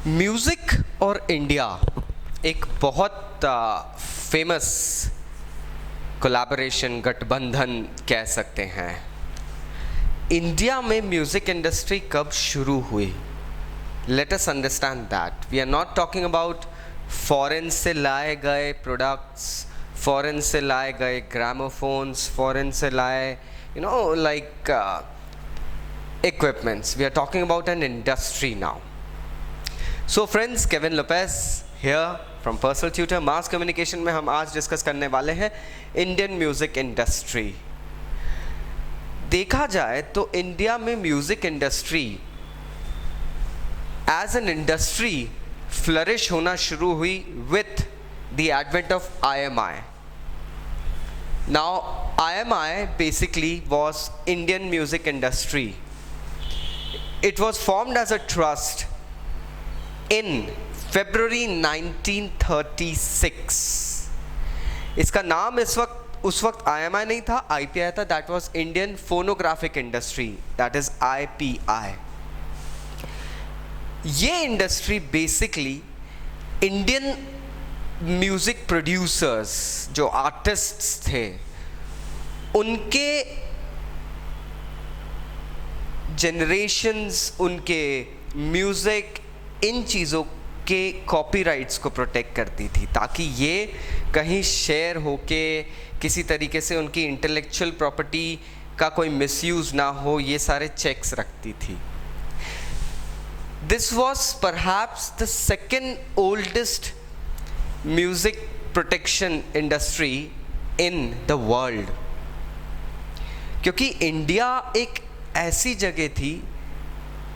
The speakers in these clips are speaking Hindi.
म्यूज़िक और इंडिया एक बहुत फेमस कोलैबोरेशन गठबंधन कह सकते हैं। इंडिया में म्यूज़िक इंडस्ट्री कब शुरू हुई? Let us understand that we are not talking about foreign से लाए गए प्रोडक्ट्स, फॉरेन से लाए गए ग्रामोफोन्स, फॉरेन से लाए like equipments. We are talking about an industry now. So friends, Kevin Lopez here from Personal Tutor Mass Communication में हम आज डिस्कस करने वाले हैं इंडियन म्यूज़िक इंडस्ट्री। देखा जाए तो इंडिया में music industry as an industry flourish होना शुरू हुई with the advent of IMI. Now IMI basically was Indian Music Industry. It was formed as a trust in February 1936. इसका नाम उस वक्त IMI नहीं था, IPI था. That was Indian Phonographic Industry, that is IPI. ये industry basically Indian music producers जो आर्टिस्ट्स थे उनके जनरेशन्स, उनके म्यूज़िक, इन चीज़ों के कॉपीराइट्स को प्रोटेक्ट करती थी ताकि ये कहीं शेयर होके किसी तरीके से उनकी इंटेलेक्चुअल प्रॉपर्टी का कोई मिसयूज़ ना हो, ये सारे चेक्स रखती थी. This was perhaps the second oldest music protection industry in the world, क्योंकि इंडिया एक ऐसी जगह थी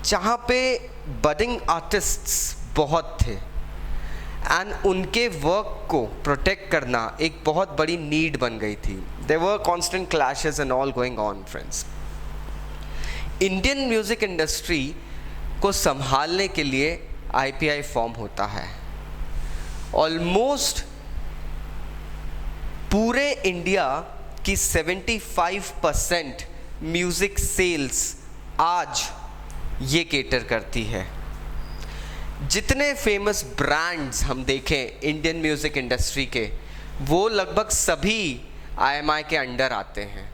जहाँ पे बडिंग आर्टिस्ट्स बहुत थे एंड उनके वर्क को प्रोटेक्ट करना एक बहुत बड़ी नीड बन गई थी. There were constant clashes and all going on friends. Indian music industry को संभालने के लिए IPI फॉर्म होता है. ऑलमोस्ट पूरे इंडिया की 75% म्यूज़िक सेल्स आज ये केटर करती है. जितने फेमस ब्रांड्स हम देखें इंडियन म्यूज़िक इंडस्ट्री के, वो लगभग सभी IMI के अंडर आते हैं.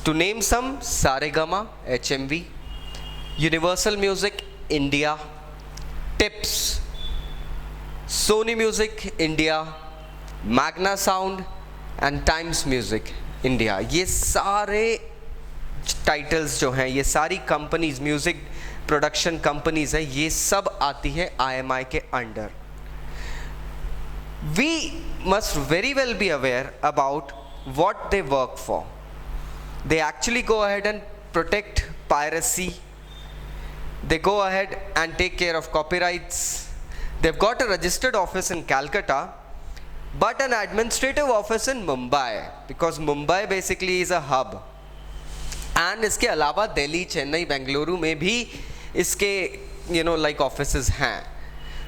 To name some, Saregama HMV, Universal Music India, Tips, Sony Music India, Magna Sound and Times Music India. ये सारे टाइटल्स जो हैं, ये सारी कंपनीज, म्यूज़िक प्रोडक्शन कंपनीज हैं, ये सब आती है IMI के under. We must very well be aware about what they work for. They actually go ahead and protect piracy. They go ahead and take care of copyrights. They've got a registered office in Calcutta, but an administrative office in Mumbai, because Mumbai basically is a hub. And इसके अलावा दिल्ली, चेन्नई, बेंगलुरु में भी इसके like offices हैं.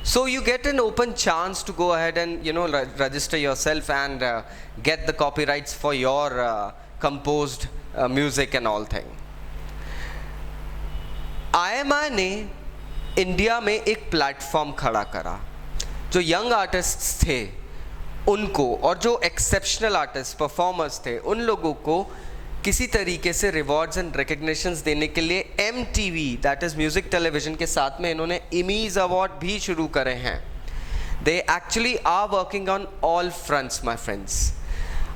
So you get an open chance to go ahead and register yourself and get the copyrights for your composed music and all thing. IMI ने इंडिया में एक प्लेटफॉर्म खड़ा करा. जो यंग आर्टिस्ट्स थे उनको, और जो एक्सेप्शनल आर्टिस्ट परफॉर्मर्स थे, उन लोगों को किसी तरीके से रिवॉर्ड्स एंड रिकग्निशंस देने के लिए MTV, that is music television के साथ में इन्होंने इमीज अवार्ड भी शुरू करे हैं. They actually are working on all fronts my friends.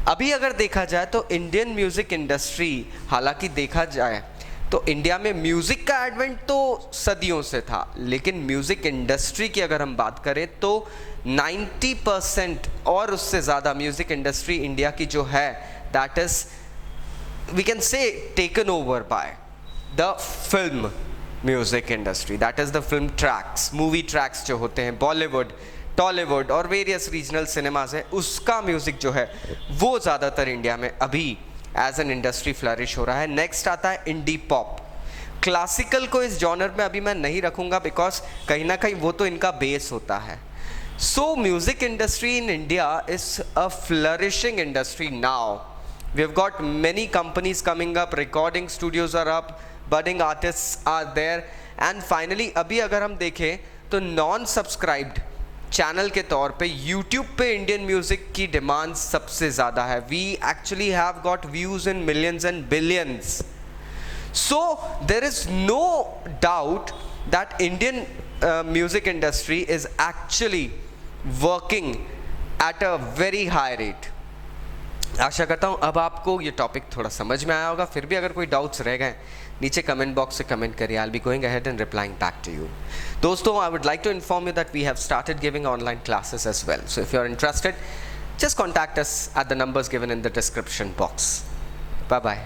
अभी अगर देखा जाए तो इंडियन म्यूज़िक इंडस्ट्री, हालांकि देखा जाए तो इंडिया में म्यूज़िक का एडवेंट तो सदियों से था, लेकिन म्यूज़िक इंडस्ट्री की अगर हम बात करें तो 90% और उससे ज़्यादा म्यूज़िक इंडस्ट्री इंडिया की जो है, that is we can say taken over by the film music industry, that is the film tracks, movie tracks जो होते हैं, बॉलीवुड, टॉलीवुड और वेरियस रीजनल सिनेमाज है, उसका म्यूज़िक जो है वो ज़्यादातर इंडिया में अभी एज एन इंडस्ट्री फ्लरिश हो रहा है. नेक्स्ट आता है इंडी पॉप. क्लासिकल को इस जॉनर में अभी मैं नहीं रखूँगा बिकॉज कहीं ना कहीं वो तो इनका बेस होता है. So music industry in India is a flourishing industry now. We have got many companies coming up, recording studios are up, budding artists are there, and finally अभी अगर हम देखें तो नॉन सब्सक्राइब्ड चैनल के तौर पे यूट्यूब पे इंडियन म्यूजिक की डिमांड सबसे ज़्यादा है. We actually have got views in millions and billions. So there is no doubt that Indian music industry is actually working at a very high rate. आशा करता हूँ अब आपको ये टॉपिक थोड़ा समझ में आया होगा. फिर भी अगर कोई डाउट्स रह गए नीचे कमेंट बॉक्स से कमेंट करिए. I'll be going ahead and replying back to you. दोस्तों, I would like to inform you that we have started giving online classes as well. So if you are interested, just contact us at the numbers given in the description box. Bye bye.